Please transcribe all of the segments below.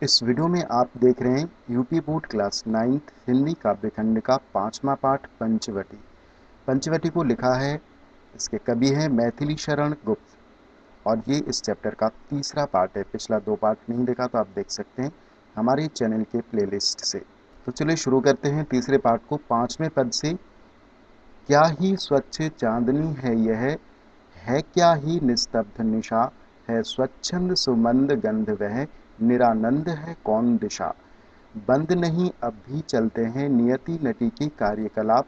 इस वीडियो में आप देख रहे हैं UP board class 9th Hindi काव्यखंड का 5वां पाठ पंचवटी। पंचवटी को लिखा है, इसके कवि हैं मैथिली शरण गुप्त और ये इस चैप्टर का तीसरा पार्ट है। पिछला 2 पार्ट नहीं देखा तो आप देख सकते हैं हमारे चैनल के प्लेलिस्ट से। तो चलिए शुरू करते हैं तीसरे पार्ट को 5वें पद से। क्या ही स्वच्छ चांदनी है यह, है क्या ही निस्तब्ध निशा, है स्वच्छंद सुमंद गंध वह, निरानंद है कौन दिशा। बंद नहीं अब भी चलते हैं नियति नटी के कार्यकलाप,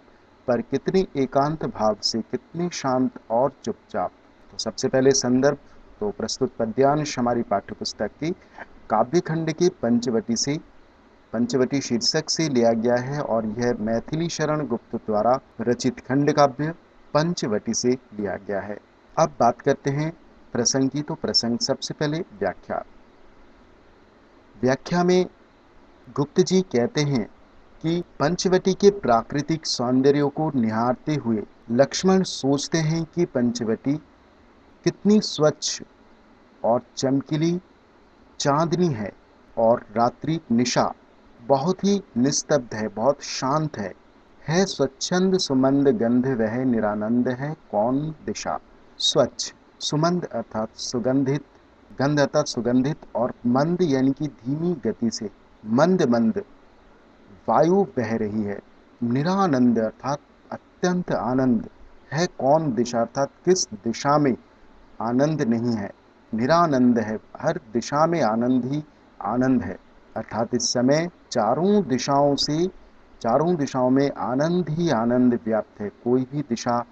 पर कितने एकांत भाव से, कितने शांत और चुपचाप। तो सबसे पहले संदर्भ, तो प्रस्तुत पद्यांश हमारी पाठ्यपुस्तक की काव्यखंड के पंचवटी से, पंचवटी शीर्षक से लिया गया है और यह मैथिली शरण गुप्त द्वारा रचित खंड काव्य पंचवटी से लिया गया है। अब बात करते हैं प्रसंग की। तो प्रसंग सबसे पहले व्याख्या। व्याख्या में गुप्त जी कहते हैं कि पंचवटी के प्राकृतिक सौंदर्य को निहारते हुए लक्ष्मण सोचते हैं कि पंचवटी कितनी स्वच्छ और चमकीली चांदनी है और रात्रि निशा बहुत ही निस्तब्ध है, बहुत शांत है स्वच्छंद सुमंद गंध वह, निरानंद है कौन दिशा। स्वच्छ, सुमंद अर्थात सुगंधित, गंध अर्थात सुगंधित और मंद यानी कि धीमी गति से मंद मंद वायु बह रही है। निरानंद अर्थात अत्यंत आनंद है कौन दिशा अर्थात किस दिशा में आनंद नहीं है। निरानंद है, हर दिशा में आनंद ही आनंद है, अर्थात इस समय चारों दिशाओं में आनंद ही आनंद व्याप्त है। कोई भी दिशा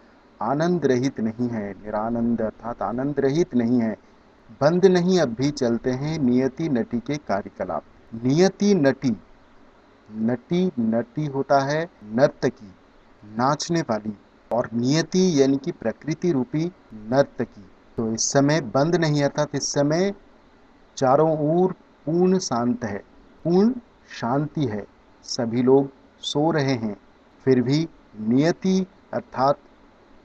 आनंद रहित नहीं है। निरानंद अर्थात आनंद रहित नहीं है। बंद नहीं अब भी चलते हैं नियति नटी के कार्यकलाप। नियति नटी, नटी नटी होता है नर्तकी, नाचने वाली, और नियति यानी कि प्रकृति रूपी नर्तकी। तो इस समय बंद नहीं अर्थात इस समय चारों ओर पूर्ण शांत है, पूर्ण शांति है, सभी लोग सो रहे हैं। फिर भी नियति अर्थात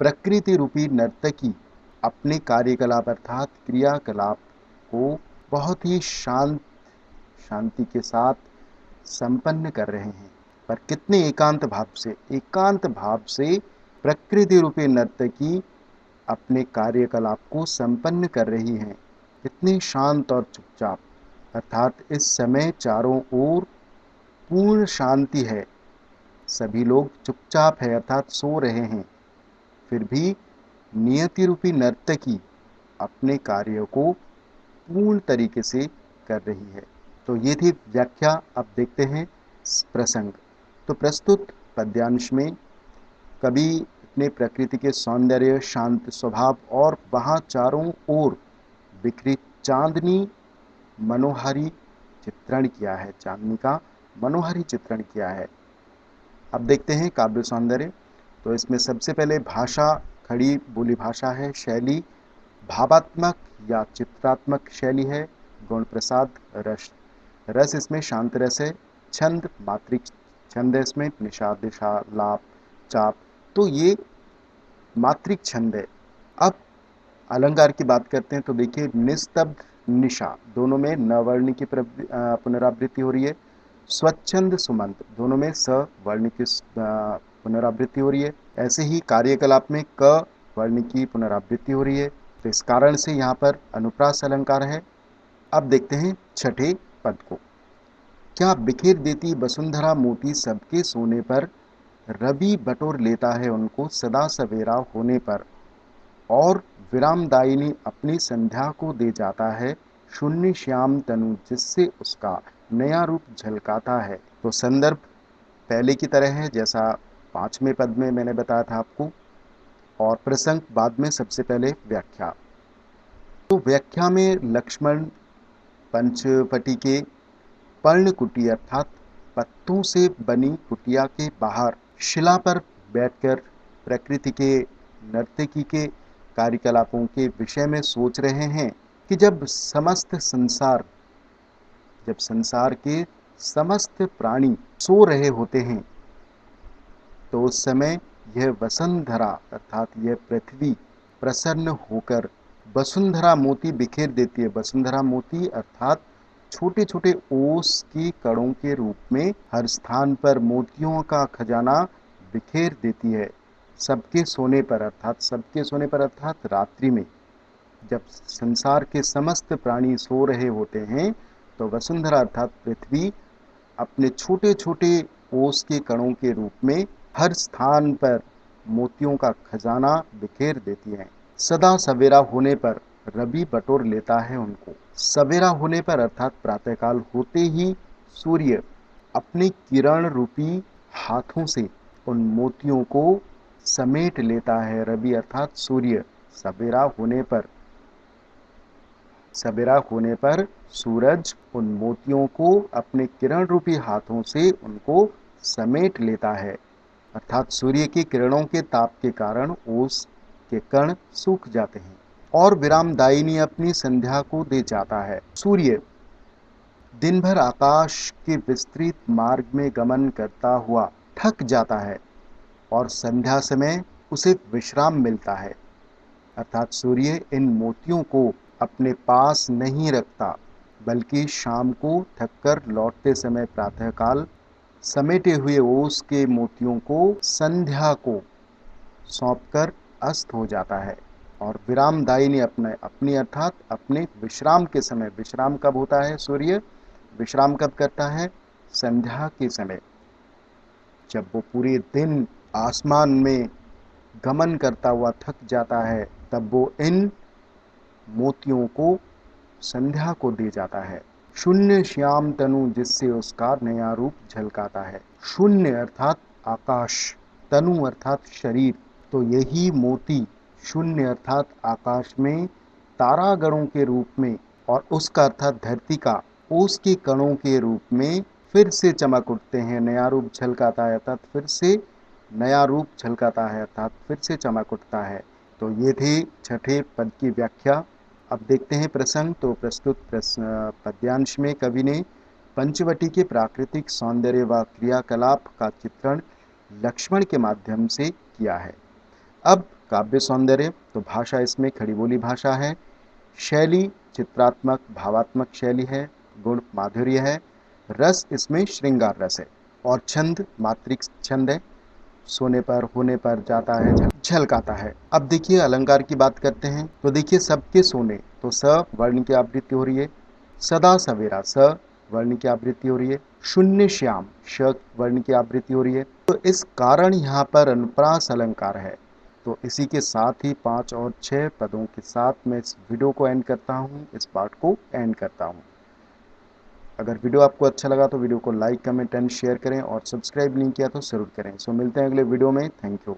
प्रकृति रूपी नर्तकी अपने कार्यकलाप अर्थात क्रियाकलाप को बहुत ही शांति के साथ संपन्न कर रहे हैं। पर कितने एकांत भाव से प्रकृति रूपी नर्तकी अपने कार्यकलाप को संपन्न कर रही हैं। कितने शांत और चुपचाप, अर्थात इस समय चारों ओर पूर्ण शांति है, सभी लोग चुपचाप है अर्थात सो रहे हैं। फिर भी नियति रूपी नर्तकी अपने कार्य को पूर्ण तरीके से कर रही है। तो ये थी व्याख्या। अब देखते हैं प्रसंग। तो प्रस्तुत पद्यांश में कवि अपने प्रकृति के सौंदर्य, शांत स्वभाव और वहाँ चारों ओर बिखरी चांदनी मनोहारी चित्रण किया है, चांदनी का मनोहारी चित्रण किया है। अब देखते हैं काव्य सौंदर्य। तो इसमें सबसे पहले भाषा खड़ी बोली भाषा है, शैली भावात्मक या चित्रात्मक शैली है, गुण प्रसाद रस, रस इसमें शांत रस है, छंद मात्रिक छंद है इसमें, निशा दिशा लाप चाप, तो ये मात्रिक छंद है। अब अलंकार की बात करते हैं तो देखिए निस्तब्ध निशा दोनों में न वर्ण की पुनरावृत्ति हो रही है। स्वच्छंद सुमंत दोनों में स वर्ण की पुनरावृत्ति हो रही है। ऐसे ही कार्यकलाप में क वर्ण की पुनरावृत्ति हो रही है। तो इस कारण से यहाँ पर अनुप्रास अलंकार है। अब देखते हैं छठे पद को। क्या बिखेर देती वसुंधरा मोती सबके सोने पर, रवि बटोर लेता है उनको सदा सवेरा होने पर, और विरामदायिनी अपनी संध्या को दे जाता है, शून्य श्याम तनु जिससे उसका नया रूप झलकाता है। तो संदर्भ पहले की तरह है जैसा 5वें पद में मैंने बताया था आपको, और प्रसंग बाद में। सबसे पहले व्याख्या। तो व्याख्या में लक्ष्मण पंचवटी के पर्ण कुटी अर्थात पत्तों से बनी कुटिया के बाहर शिला पर बैठकर प्रकृति के नर्तकी के कार्यकलापों के विषय में सोच रहे हैं कि जब संसार के समस्त प्राणी सो रहे होते हैं तो उस समय यह वसुंधरा अर्थात यह पृथ्वी प्रसन्न होकर वसुंधरा मोती बिखेर देती है। वसुंधरा मोती अर्थात छोटे छोटे ओस के कणों के रूप में हर स्थान पर मोतियों का खजाना बिखेर देती है। सबके सोने पर अर्थात रात्रि में जब संसार के समस्त प्राणी सो रहे होते हैं तो वसुंधरा अर्थात पृथ्वी अपने छोटे छोटे ओस के कणों के रूप में हर स्थान पर मोतियों का खजाना बिखेर देती है। सदा सवेरा होने पर रवि बटोर लेता है उनको। सवेरा होने पर अर्थात प्रातःकाल होते ही सूर्य अपनी किरण रूपी हाथों से उन मोतियों को समेट लेता है। रवि अर्थात सूर्य सवेरा होने पर सूरज उन मोतियों को अपने किरण रूपी हाथों से उनको समेट लेता है। अर्थात सूर्य की किरणों के ताप के कारण ओस के कण सूख जाते हैं और विरामदायिनी अपनी संध्या को दे जाता है। सूर्य दिन भर आकाश के विस्तृत मार्ग में गमन करता हुआ थक जाता है और संध्या समय उसे विश्राम मिलता है। अर्थात सूर्य इन मोतियों को अपने पास नहीं रखता, बल्कि शाम को थककर लौटते समय प्रातःकाल समेटे हुए ओस के मोतियों को संध्या को सौंपकर अस्त हो जाता है। और विरामदायिनी अपनी अर्थात अपने विश्राम के समय, विश्राम कब होता है? सूर्य विश्राम कब करता है? संध्या के समय, जब वो पूरे दिन आसमान में गमन करता हुआ थक जाता है, तब वो इन मोतियों को संध्या को दे जाता है। शून्य श्याम तनु जिससे उसका नया रूप झलकाता है। शून्य अर्थात आकाश, तनु अर्थात शरीर, तो यही मोती शून्य अर्थात आकाश में तारागणों के रूप में और उसका अर्थात धरती का ओस के कणों के रूप में फिर से चमक उठते हैं, नया रूप झलकाता है अर्थात फिर से नया रूप झलकाता है अर्थात फिर से चमक उठता है। तो ये थी छठे पद की व्याख्या। अब देखते हैं प्रसंग। तो प्रस्तुत पद्यांश में कवि ने पंचवटी के प्राकृतिक सौंदर्य व क्रियाकलाप का चित्रण लक्ष्मण के माध्यम से किया है। अब काव्य सौंदर्य, तो भाषा इसमें खड़ी बोली भाषा है, शैली चित्रात्मक भावात्मक शैली है, गुण माधुर्य है, रस इसमें श्रृंगार रस है और छंद मात्रिक छंद है, सोने पर होने पर जाता है झलकाता है। अब देखिए अलंकार की बात करते हैं। तो देखिए सबके सोने, तो स वर्ण की आवृत्ति हो रही है। सदा सवेरा, स वर्ण की आवृत्ति हो रही है। शून्य श्याम, श वर्ण की आवृत्ति हो रही है। तो इस कारण यहाँ पर अनुप्रास अलंकार है। तो इसी के साथ ही 5 और 6 पदों के साथ मैं इस वीडियो को एंड करता हूँ, इस पार्ट को एंड करता हूँ। अगर वीडियो आपको अच्छा लगा तो वीडियो को लाइक, कमेंट एंड शेयर करें और सब्सक्राइब नहीं किया तो जरूर करें। सो मिलते हैं अगले वीडियो में। Thank you.